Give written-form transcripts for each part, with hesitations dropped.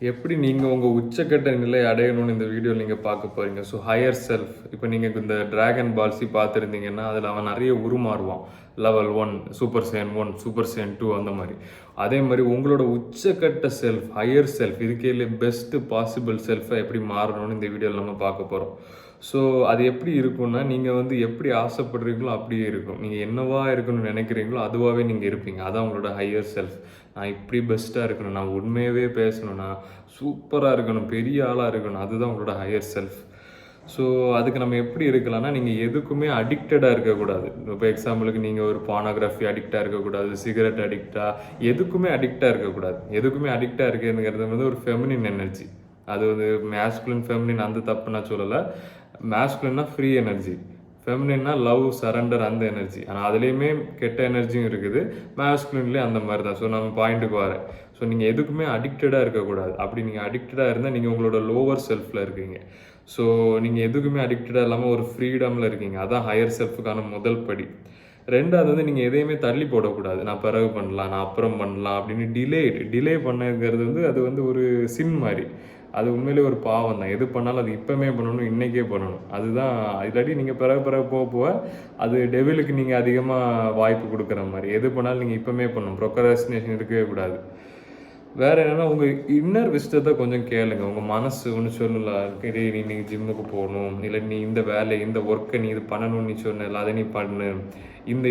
எப்படி நீங்கள் உங்கள் உச்சக்கட்ட நிலை அடையணும்னு இந்த வீடியோவில் நீங்கள் பார்க்க போகிறீங்க. ஸோ ஹையர் செல்ஃப், இப்போ நீங்கள் இந்த டிராகன் பால்ஸி பார்த்துருந்தீங்கன்னா அதில் அவன் நிறைய உருமாறுவான். லெவல் 1, சூப்பர் சேன் 1, சூப்பர் சேன் 2, அந்த மாதிரி. அதே மாதிரி உங்களோட உச்சக்கட்ட செல்ஃப், ஹையர் செல்ஃப், இதுக்கே பெஸ்ட்டு பாசிபிள் செல்ஃபை எப்படி மாறணும்னு இந்த வீடியோவில் நம்ம பார்க்க போகிறோம். ஸோ அது எப்படி இருக்கும்னா, நீங்கள் வந்து எப்படி ஆசைப்படுறீங்களோ அப்படியே இருக்கும். நீங்கள் என்னவா இருக்கணும்னு நினைக்கிறீங்களோ அதுவாகவே நீங்கள் இருப்பீங்க. அதான் உங்களோட ஹையர் செல்ஃப். நான் இப்படி பெஸ்ட்டாக இருக்கணும், நான் உண்மையாகவே பேசணும், நான் சூப்பராக இருக்கணும், பெரிய ஆளாக இருக்கணும், அதுதான் உங்களோட ஹையர் செல்ஃப். ஸோ அதுக்கு நம்ம எப்படி இருக்கலாம்னா, நீங்கள் எதுக்குமே அடிக்டடாக இருக்கக்கூடாது. இப்போ எக்ஸாம்பிளுக்கு நீங்கள் ஒரு பானோகிராஃபி அடிக்டாக இருக்கக்கூடாது, சிகரெட் அடிக்டாக, எதுக்குமே அடிக்டாக இருக்கக்கூடாது. எதுக்குமே அடிக்டாக இருக்கிறதுங்கிறது வந்து ஒரு ஃபெமினின் எனர்ஜி. அது வந்து மேஸ்குலின் ஃபெமினின் அந்த தப்பு நான் சொல்லலை. மேஸ்குலின்னா ஃப்ரீ எனர்ஜி, ஃபெமினின்னா லவ், சரண்டர், அந்த எனர்ஜி. ஆனால் அதுலேயுமே கெட்ட எனர்ஜியும் இருக்குது, மேஸ்குலின்லேயும் அந்த மாதிரி தான். ஸோ நம்ம பாயிண்ட்டுக்கு வரேன். ஸோ நீங்கள் எதுக்குமே அடிக்டடாக இருக்கக்கூடாது. அப்படி நீங்கள் அடிக்டடாக இருந்தால் நீங்கள் உங்களோட லோவர் செல்ஃபில் இருக்கீங்க. ஸோ நீங்கள் எதுக்குமே அடிக்டடாக இல்லாமல் ஒரு ஃப்ரீடமில் இருக்கீங்க. அதான் ஹையர் செல்ஃபுக்கான முதல் படி. ரெண்டாவது வந்து நீங்கள் எதையுமே தள்ளி போடக்கூடாது. நான் பிறகு பண்ணலாம், நான் அப்புறம் பண்ணலாம் அப்படின்னு டிலே பண்ணுங்கிறது வந்து அது வந்து ஒரு சின் மாதிரி. அது உண்மையிலே ஒரு பாவம் தான். எது பண்ணாலும் அது இப்போமே பண்ணணும், இன்றைக்கே பண்ணணும். அதுதான். இல்லாட்டி நீங்கள் பிறகு போக அது டெவிலுக்கு நீங்கள் அதிகமாக வாய்ப்பு கொடுக்குற மாதிரி. எது பண்ணாலும் நீங்கள் இப்போமே பண்ணணும். ப்ரொக்ராஸ்டினேஷன் இருக்கவே கூடாது. வேறு என்னென்னா, உங்கள் இன்னர் விஸ்டத்தை கொஞ்சம் கேளுங்க. உங்கள் மனசு ஒன்று சொல்லலாம், நீ இன்னைக்கு ஜிம்முக்கு போகணும், இல்லை நீ இந்த வேலை, இந்த ஒர்க்கை நீ இது பண்ணணும்னு நீ சொன்னல, அதை நீ பண்ணு.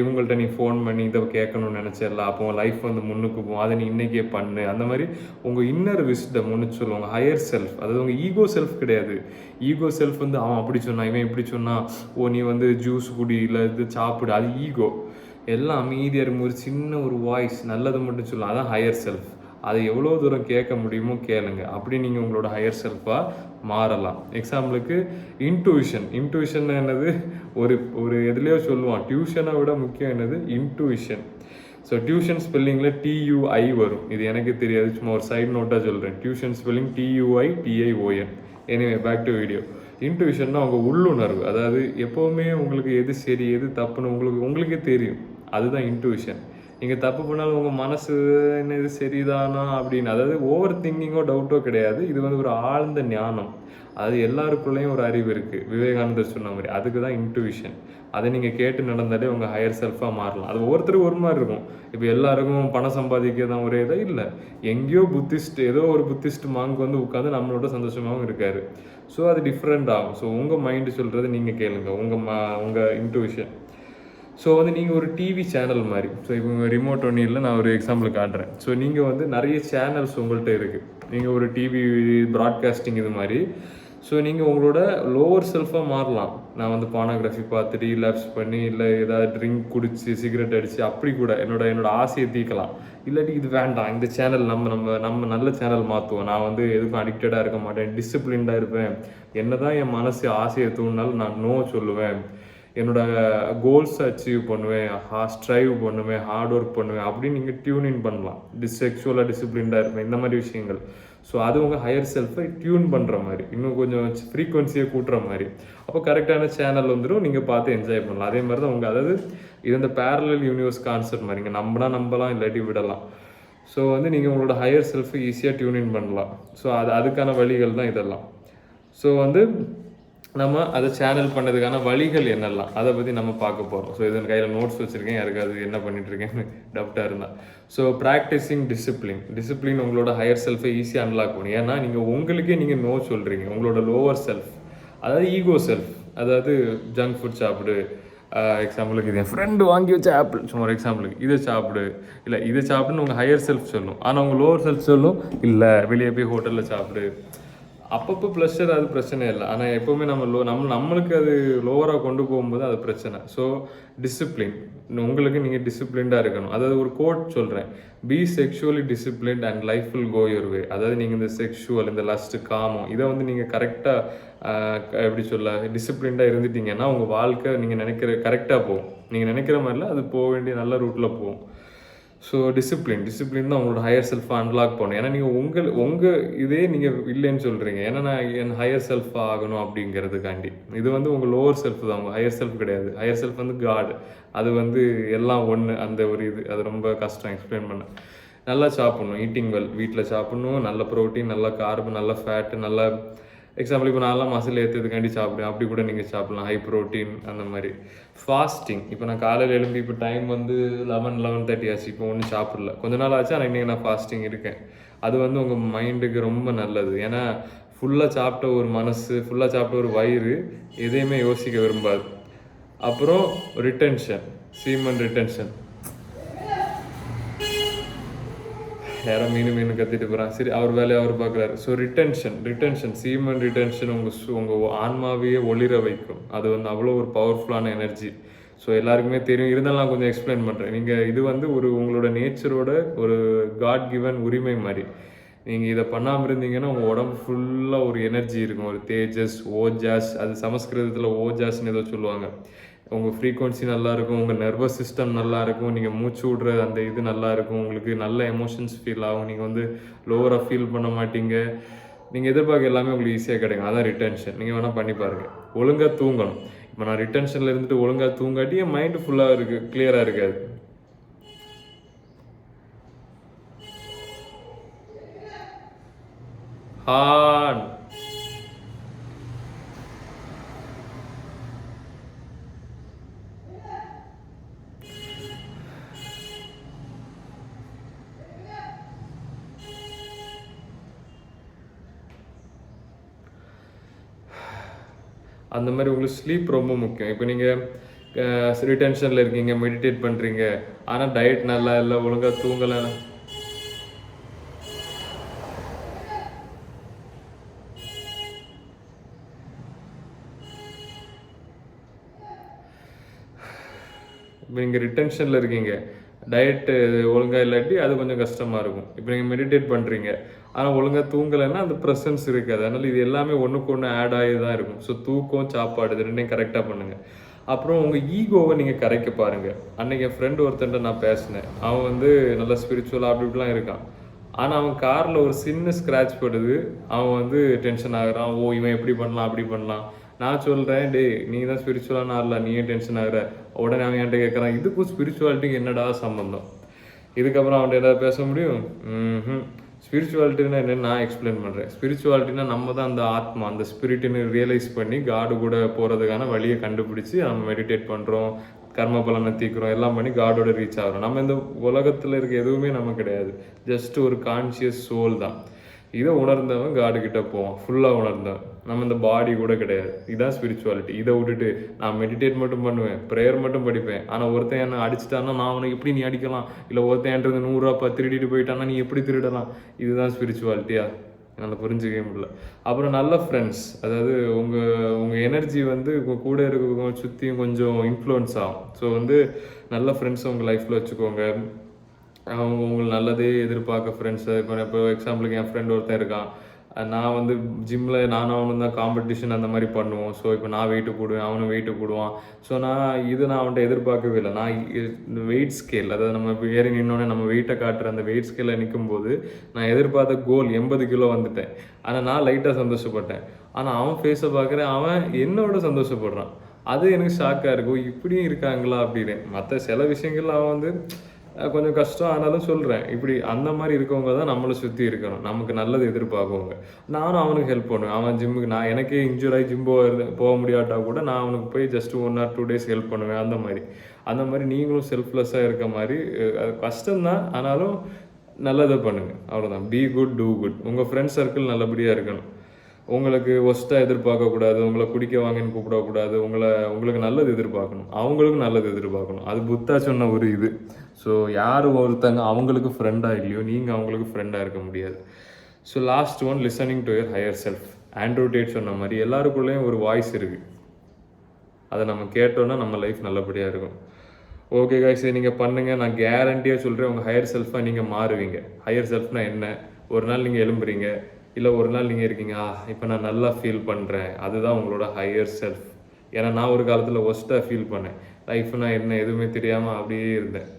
இவங்கள்ட்ட நீ ஃபோன் பண்ணி இதை கேட்கணும்னு நினச்சிடல, அப்போ உன் லைஃப் வந்து முன்னுக்கு போகும், அதை நீ இன்றைக்கே பண்ணு. அந்த மாதிரி உங்கள் இன்னர் விஸ்டம் ஒன்று சொல்லுவாங்க. ஹையர் செல்ஃப், அதாவது உங்கள் ஈகோ செல்ஃப் கிடையாது. ஈகோ செல்ஃப் வந்து அவன் அப்படி சொன்னான், இவன் இப்படி சொன்னான், ஓ நீ வந்து ஜூஸ் குடி, இல்லை இது சாப்பிடு, அது ஈகோ. எல்லாம் அமைதியாக இருக்கும். ஒரு சின்ன ஒரு வாய்ஸ் நல்லது மட்டும் சொல்லலாம், அதான் ஹையர் செல்ஃப். அதை எவ்வளோ தூரம் கேட்க முடியுமோ கேளுங்க. அப்படி நீங்கள் உங்களோட ஹையர் செல்ஃபாக மாறலாம். எக்ஸாம்பிளுக்கு இன்ட்யூஷன் என்னது, ஒரு எதுலேயோ சொல்லுவான், டியூஷனை விட முக்கியம் என்னது, இன்ட்யூஷன். ஸோ டியூஷன் ஸ்பெல்லிங்கில் TUI வரும். இது எனக்கு தெரியாது, சும்மா ஒரு சைட் நோட்டாக சொல்கிறேன். Tuition spelling TUITION. Anyway back to video. இன்ட்யூஷன்னா உங்கள் உள்ளுணர்வு. அதாவது எப்போவுமே உங்களுக்கு எது சரி எது தப்புன்னு உங்களுக்கே தெரியும். அதுதான் இன்ட்யூஷன். நீங்கள் தப்பு பண்ணாலும் உங்கள் மனசு என்ன இது சரிதானா அப்படின்னு, அதாவது ஓவர் திங்கிங்கோ டவுட்டோ கிடையாது. இது வந்து ஒரு ஆழ்ந்த ஞானம். அது எல்லாருக்குள்ளேயும் ஒரு அறிவு இருக்குது, விவேகானந்தர் சொன்ன மாதிரி. அதுக்கு தான் இன்ட்யூஷன். அதை நீங்கள் கேட்டு நடந்தாலே உங்கள் ஹையர் செல்ஃபாக மாறலாம். அது ஒவ்வொருத்தரும் ஒரு மாதிரி இருக்கும். இப்போ எல்லாருக்கும் பணம் சம்பாதிக்க தான் ஒரே இதாக இல்லை. எங்கேயோ ஏதோ ஒரு புத்திஸ்ட் மாங்கு வந்து உட்காந்து நம்மளோட சந்தோஷமாகவும் இருக்காரு. ஸோ அது டிஃப்ரெண்ட் ஆகும். ஸோ உங்கள் மைண்டு சொல்கிறது நீங்கள் கேளுங்க, உங்கள் இன்ட்யூஷன். ஸோ வந்து நீங்கள் ஒரு டிவி சேனல் மாதிரி. ஸோ இப்போ ரிமோட் ஒன்றும் இல்லை, நான் ஒரு எக்ஸாம்பிள் காட்டுறேன். ஸோ நீங்கள் வந்து நிறைய சேனல்ஸ் உங்கள்கிட்ட இருக்குது. நீங்கள் ஒரு டிவி ப்ராட்காஸ்டிங் இது மாதிரி. ஸோ நீங்கள் உங்களோட லோவர் செல்ஃபாக மாறலாம். நான் வந்து பானோகிராஃபி பார்த்துட்டு ரிலாப்ஸ் பண்ணி, இல்லை ஏதாவது ட்ரிங்க் குடிச்சு சிகரெட் அடித்து அப்படி கூட என்னோட ஆசையை தீர்க்கலாம். இல்லாட்டி இது வேண்டாம், இந்த சேனல் நம்ம நல்ல சேனல் மாற்றுவோம், நான் வந்து எதுக்கும் அடிக்டடாக இருக்க மாட்டேன், டிசிப்ளின்டாக இருப்பேன், என்ன தான் என் மனசு ஆசையை தூண்டினாலும் நான் நோ சொல்லுவேன், என்னோடய கோல்ஸை அச்சீவ் பண்ணுவேன், ஸ்ட்ரைவ் பண்ணுவேன், ஹார்ட் ஒர்க் பண்ணுவேன் அப்படின்னு நீங்கள் டியூன் பண்ணலாம். செக்ஷுவலாக டிசிப்ளின்டாக இருப்பேன், இந்த மாதிரி விஷயங்கள். ஸோ அது உங்கள் ஹையர் செல்ஃபை டியூன் பண்ணுற மாதிரி, இன்னும் கொஞ்சம் ஃப்ரீக்வன்சியை கூட்டுற மாதிரி. அப்போ கரெக்டான சேனல் வந்துடும், நீங்கள் பார்த்து என்ஜாய் பண்ணலாம். அதே மாதிரி தான் அதாவது இது இந்த பேரலல் யூனிவர்ஸ் கான்செப்ட் மாதிரி. நீங்கள் நம்பலாம், இல்லாட்டி விடலாம். ஸோ வந்து நீங்கள் உங்களோட ஹையர் செல்ஃபை ஈஸியாக டியூன் பண்ணலாம். ஸோ அதுக்கான வழிகள் தான் இதெல்லாம். ஸோ வந்து நம்ம அதை சேனல் பண்ணதுக்கான வழிகள் என்னெல்லாம், அதை பற்றி நம்ம பார்க்க போகிறோம். ஸோ இதன் கையில் நோட்ஸ் வச்சுருக்கேன், யாருக்காவது என்ன பண்ணிகிட்ருக்கேன்னு டவுட்டாக இருந்தால். ஸோ ப்ராக்டிஸிங் டிசிப்ளின் உங்களோட ஹையர் செல்ஃபை ஈஸியாக அன்லாக் பண்ணும். ஏன்னா நீங்கள் உங்களுக்கே நீங்கள் நோ சொல்கிறீங்க. உங்களோட லோவர் செல்ஃப், அதாவது ஈகோ செல்ஃப், அதாவது ஜங்க் ஃபுட் சாப்பிடு, எக்ஸாம்பிளுக்கு இது என் ஃப்ரெண்டு வாங்கி வச்ச ஆப்பிள், சும்மா ஒரு எக்ஸாம்பிளுக்கு இதை சாப்பிடு, இல்லை இதை சாப்பிடுன்னு உங்கள் ஹையர் செல்ஃப் சொல்லும். ஆனால் உங்கள் லோவர் செல்ஃப் சொல்லும், இல்லை வெளியே போய் ஹோட்டலில் சாப்பிடு. அப்பப்போ ப்ளஷர், அது பிரச்சனை இல்லை. ஆனால் எப்போவுமே நம்மளுக்கு அது லோவராக கொண்டு போகும்போது அது பிரச்சனை. ஸோ டிசிப்ளின், உங்களுக்கு நீங்கள் டிசிப்ளின்டாக இருக்கணும். அதாவது ஒரு கோட் சொல்கிறேன், be sexually disciplined and life will go your way. அதாவது நீங்கள் இந்த செக்ஷுவல், இந்த லஸ்ட்டு, காமம், இதை வந்து நீங்கள் கரெக்டாக எப்படி சொல்ல டிசிப்ளின்டாக இருந்துட்டீங்கன்னா உங்கள் வாழ்க்கை நீங்கள் கரெக்டாக போகும். நீங்கள் நினைக்கிற மாதிரில அது போக வேண்டிய நல்ல ரூட்டில் போகும். ஸோ டிசிப்ளின் தான் உங்களோட ஹையர் செல்ஃபாக அன்லாக் பண்ணணும். ஏன்னா நீங்கள் உங்கள் இதே நீங்கள் இல்லைன்னு சொல்கிறீங்க, ஏன்னா நான் என் ஹையர் செல்ஃபாக ஆகணும் அப்படிங்கிறதுக்காண்டி. இது வந்து உங்கள் லோவர் செல்ஃப் தான், உங்கள் ஹையர் செல்ஃப் கிடையாது. ஹையர் செல்ஃப் வந்து காட், அது வந்து எல்லாம் ஒன்று, அந்த ஒரு இது. அது ரொம்ப கஷ்டம் எக்ஸ்பிளைன் பண்ண. நல்லா சாப்பிட்ணும், ஈட்டிங் வெல், வீட்டில் சாப்பிட்ணும், நல்ல ப்ரோட்டீன், நல்ல கார்பு, நல்ல ஃபேட்டு, நல்ல எக்ஸாம்பிள் இப்போ நான்லாம் மசில் ஏற்றுறதுக்காண்டி சாப்பிடுவேன், அப்படி கூட நீங்கள் சாப்பிட்லாம், ஹை ப்ரோட்டீன் அந்த மாதிரி. ஃபாஸ்டிங், இப்போ நான் காலையில் எழும்பி இப்போ டைம் வந்து 11:30 ஆச்சு, இப்போ ஒன்றும் சாப்பிடல, கொஞ்ச நாள் ஆச்சு, ஆனால் இன்றைக்கி நான் ஃபாஸ்டிங் இருக்கேன். அது வந்து உங்கள் மைண்டுக்கு ரொம்ப நல்லது. ஏன்னா ஃபுல்லாக சாப்பிட்ட ஒரு மனசு, ஃபுல்லாக சாப்பிட்ட ஒரு வயிறு எதையுமே யோசிக்க விரும்பாது. அப்புறம் ரிட்டென்ஷன், சீமன் ரிட்டென்ஷன், யாரோ மீன் கத்திட்டு போகிறான், சரி அவர் வேலையை அவர் பார்க்குறாரு. ஸோ ரிட்டென்ஷன் சீமன் ரிட்டென்ஷன் உங்கள் ஆன்மாவையே ஒளிர வைக்கும். அது வந்து அவ்வளோ ஒரு பவர்ஃபுல்லான எனர்ஜி. ஸோ எல்லாருக்குமே தெரியும், இருந்தாலும் நான் கொஞ்சம் எக்ஸ்பிளைன் பண்ணுறேன். நீங்கள் இது வந்து உங்களோட நேச்சரோட ஒரு காட் கிவன் உரிமை மாதிரி. நீங்கள் இதை பண்ணாமல் இருந்தீங்கன்னா உங்கள் உடம்பு ஃபுல்லாக ஒரு எனர்ஜி இருக்கும், ஒரு தேஜஸ், ஓஜாஸ், அது சமஸ்கிருதத்தில் ஓஜாஸ்ன்னு ஏதோ சொல்லுவாங்க. உங்கள் ஃப்ரீக்வன்சி நல்லாயிருக்கும், உங்கள் நர்வஸ் சிஸ்டம் நல்லாயிருக்கும், நீங்கள் மூச்சு விட்ற அந்த இது நல்லாயிருக்கும், உங்களுக்கு நல்ல எமோஷன்ஸ் ஃபீல் ஆகும், நீங்கள் வந்து லோவராக ஃபீல் பண்ண மாட்டீங்க, நீங்கள் எதிர்பார்க்க எல்லாமே உங்களுக்கு ஈஸியாக கிடைக்கும். அதான் ரிட்டென்ஷன். நீங்கள் வேணால் பண்ணி பாருங்கள். ஒழுங்காக தூங்கணும். இப்போ நான் ரிட்டென்ஷனில் இருந்துட்டு ஒழுங்காக தூங்காட்டி என் மைண்டு ஃபுல்லாக இருக்குது, கிளியராக இருக்காது. அந்த மாதிரி உங்களுக்கு ஸ்லீப் ரொம்ப முக்கியம். இப்போ நீங்கள் ரிட்டென்ஷனில் இருக்கீங்க, மெடிடேட் பண்ணுறீங்க, ஆனால் டயட் நல்லா இல்லை, ஒழுங்காக தூங்கலை, இப்போ நீங்கள் ரிட்டென்ஷனில் இருக்கீங்க, டயட்டு ஒழுங்காக இல்லாட்டி அது கொஞ்சம் கஷ்டமாக இருக்கும். இப்போ நீங்கள் மெடிடேட் பண்ணுறீங்க, ஆனால் ஒழுங்காக தூங்கலைன்னா அந்த ப்ரெசன்ஸ் இருக்காது. அதனால் இது எல்லாமே ஒன்றுக்கு ஒன்று ஆட் ஆகி தான் இருக்கும். ஸோ தூக்கம், சாப்பாடு இது ரெண்டையும் கரெக்டாக பண்ணுங்கள். அப்புறம் உங்கள் ஈகோவை நீங்கள் கரைக்க பாருங்கள். அன்றைக்கி என் ஃப்ரெண்டு ஒருத்தன்ட்ட நான் பேசினேன். அவன் வந்து நல்லா ஸ்பிரிச்சுவலாக அப்படி இப்படிலாம் இருக்கான். ஆனால் அவன் காரில் ஒரு சின்ன ஸ்க்ராட்ச் படுது, அவன் வந்து டென்ஷன் ஆகுறான். ஓ, இவன் எப்படி பண்ணலாம், அப்படி பண்ணலாம். நான் சொல்கிறேன், டே நீ தான் ஸ்பிரிச்சுவலான ஆகல, நீயே டென்ஷன் ஆகிற. உடனே அவன் என்கிட்ட கேட்குறான், இதுக்கும் ஸ்பிரிச்சுவாலிட்டிக்கு என்னடா சம்பந்தம்? இதுக்கப்புறம் அவன்கிட்ட ஏதாவது பேச முடியும்? ஸ்பிரிச்சுவாலிட்டின்னா என்னென்னு நான் எக்ஸ்பிளைன் பண்ணுறேன். ஸ்பிரிச்சுவாலிட்டினா நம்ம தான் அந்த ஆத்மா, அந்த ஸ்பிரிட்டுன்னு ரியலைஸ் பண்ணி காடு கூட போகிறதுக்கான வழியை கண்டுபிடிச்சி நம்ம மெடிடேட் பண்ணுறோம், கர்ம பலனை தீக்கிறோம், எல்லாம் பண்ணி காடோட ரீச் ஆகிறோம். நம்ம இந்த உலகத்தில் இருக்க எதுவுமே நம்ம கிடையாது, ஜஸ்ட் ஒரு கான்ஷியஸ் சோல் தான். இதை உணர்ந்தவன் காடு கிட்ட போவான், ஃபுல்லாக உணர்ந்தவன். நம்ம இந்த பாடி கூட கிடையாது. இதுதான் ஸ்பிரிச்சுவாலிட்டி. இதை விட்டுட்டு நான் மெடிடேட் மட்டும் பண்ணுவேன், ப்ரேயர் மட்டும் படிப்பேன், ஆனால் ஒருத்தன் என்ன அடிச்சிட்டான்னா நான் அவனை எப்படி நீ அடிக்கலாம், இல்லை ஒருத்தன் என்கிட்ட 100 ரூபா திருடிட்டு போயிட்டான்னா நீ எப்படி திருடலாம்? இதுதான் ஸ்பிரிச்சுவாலிட்டியா? என்னால் புரிஞ்சுக்கவே முடியல. அப்புறம் நல்ல ஃப்ரெண்ட்ஸ், அதாவது உங்கள் எனர்ஜி வந்து உங்கள் கூட இருக்கிறவங்க சுற்றியும் கொஞ்சம் இன்ஃப்ளூயன்ஸ் ஆகும். ஸோ வந்து நல்ல ஃப்ரெண்ட்ஸை உங்கள் லைஃப்பில் வச்சுக்கோங்க. அவங்க உங்களுக்கு நல்லதே எதிர்பார்க்க ஃப்ரெண்ட்ஸு. இப்போ எக்ஸாம்பிளுக்கு என் ஃப்ரெண்ட் ஒருத்தன் இருக்கான், நான் வந்து ஜிம்மில் நானும் அவனும் தான் காம்படிஷன் அந்த மாதிரி பண்ணுவோம். ஸோ இப்போ நான் வெயிட்டு போடுவேன், அவனும் வெயிட்டு போடுவான். ஸோ நான் அவன்கிட்ட எதிர்பார்க்கவே இல்லை. நான் இந்த வெயிட் ஸ்கேல், அதாவது நம்ம ஏறி நின்னோடனே நம்ம வெயிட்டை காட்டுற அந்த வெயிட் ஸ்கேலில் நிற்கும்போது நான் எதிர்பார்த்த கோல் 80 கிலோ வந்துட்டேன். ஆனால் நான் லைட்டாக சந்தோஷப்பட்டேன். ஆனால் அவன் ஃபேஸை பார்க்குறேன், அவன் என்னோட சந்தோஷப்படுறான். அது எனக்கு ஷாக்காக இருக்கும், இப்படியும் இருக்காங்களா அப்படின்னு. மற்ற சில விஷயங்கள் அவன் வந்து கொஞ்சம் கஷ்டம், ஆனாலும் சொல்கிறேன், இப்படி அந்த மாதிரி இருக்கவங்க தான் நம்மளை சுற்றி இருக்கணும், நமக்கு நல்லது எதிர்பார்க்குவங்க. நானும் அவனுக்கு ஹெல்ப் பண்ணுவேன். அவன் ஜிம்முக்கு, நான் எனக்கே இன்ஜூர் ஆகி ஜிம் போக முடியாட்டா கூட நான் அவனுக்கு போய் ஜஸ்ட் 1 or 2 days ஹெல்ப் பண்ணுவேன். அந்த மாதிரி நீங்களும் செல்ஃப்லெஸ்ஸாக இருக்க மாதிரி. அது கஷ்டம்தான், ஆனாலும் நல்லதை பண்ணுங்கள், அவ்வளோதான். Be good, do good. உங்கள் ஃப்ரெண்ட்ஸ் சர்க்கிள் நல்லபடியாக இருக்கணும். உங்களுக்கு ஒஸ்ட்டாக எதிர்பார்க்கக்கூடாது, உங்களை குடிக்க வாங்கன்னு கூப்பிடக்கூடாது, உங்களுக்கு நல்லது எதிர்பார்க்கணும், அவங்களுக்கும் நல்லது எதிர்பார்க்கணும். அது புத்தா சொன்ன ஒரு இது. ஸோ யார் ஒருத்தங்க அவங்களுக்கு ஃப்ரெண்டாக இல்லையோ நீங்கள் அவங்களுக்கு ஃப்ரெண்டாக இருக்க முடியாது. So last one, listening to your higher self. Andrew date சொன்ன மாதிரி எல்லாருக்குள்ளேயும் ஒரு வாய்ஸ் இருக்குது, அதை நம்ம கேட்டோன்னா நம்ம லைஃப் நல்லபடியாக இருக்கும். ஓகே காய்ஸ், இதை நீங்கள் பண்ணுங்கள். நான் கேரண்டியாக சொல்கிறேன், உங்கள் ஹையர் செல்ஃபாக நீங்கள் மாறுவீங்க. ஹையர் செல்ஃப்னால் என்ன? ஒரு நாள் நீங்கள் எழும்புறீங்க, இல்லை ஒரு நாள் நீங்கள் இருக்கீங்க, இப்போ நான் நல்லா ஃபீல் பண்ணுறேன், அதுதான் உங்களோட ஹையர் செல்ஃப். ஏன்னா நான் ஒரு காலத்தில் ஒஸ்ட்டாக ஃபீல் பண்ணேன், லைஃப்னா என்ன எதுவுமே தெரியாமல் அப்படியே இருந்தேன்.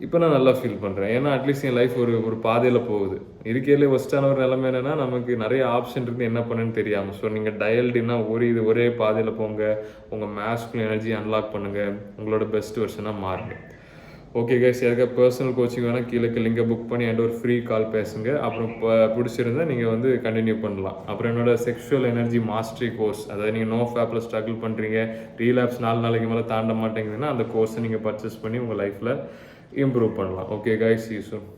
இப்போ நான் நல்லா ஃபீல் பண்ணுறேன், ஏன்னா அட்லீஸ்ட் என் லைஃப் ஒரு பாதையில் போகுது. இருக்கையிலே ஒஸ்ட்டான ஒரு நிலைமை என்னென்னா, நமக்கு நிறைய ஆப்ஷன் இருக்குது, என்ன பண்ணுன்னு தெரியாமல். ஸோ நீங்கள் டயல்டுன்னா ஒரே பாதையில் போங்க, உங்கள் மேஸ்குலர் எனர்ஜி அன்லாக் பண்ணுங்கள், உங்களோட பெஸ்ட் வெர்ஷனாக மாறுங்க. ஓகே கைஸ், யாருக்கா பர்சனல் கோச்சிங் வேணால் கீழே லிங்கை புக் பண்ணி என்கிட்ட ஒரு ஃப்ரீ கால் பேசுங்க. அப்புறம் பிடிச்சிருந்தா நீங்கள் வந்து கண்டினியூ பண்ணலாம். அப்புறம் என்னோட செக்ஷுவல் எனர்ஜி மாஸ்டரி கோர்ஸ், அதாவது நீங்கள் நோ ஃபேப்பில் ஸ்ட்ரகிள் பண்ணுறீங்க, ரீலாப்ஸ் 4 நாளைக்கு மேலே தாண்ட மாட்டேங்குதுன்னா அந்த கோர்ஸை நீங்கள் பர்ச்சேஸ் பண்ணி உங்கள் லைஃப்பில் இம்ப்ரூவ் பண்ணலாம். Okay guys, see you soon.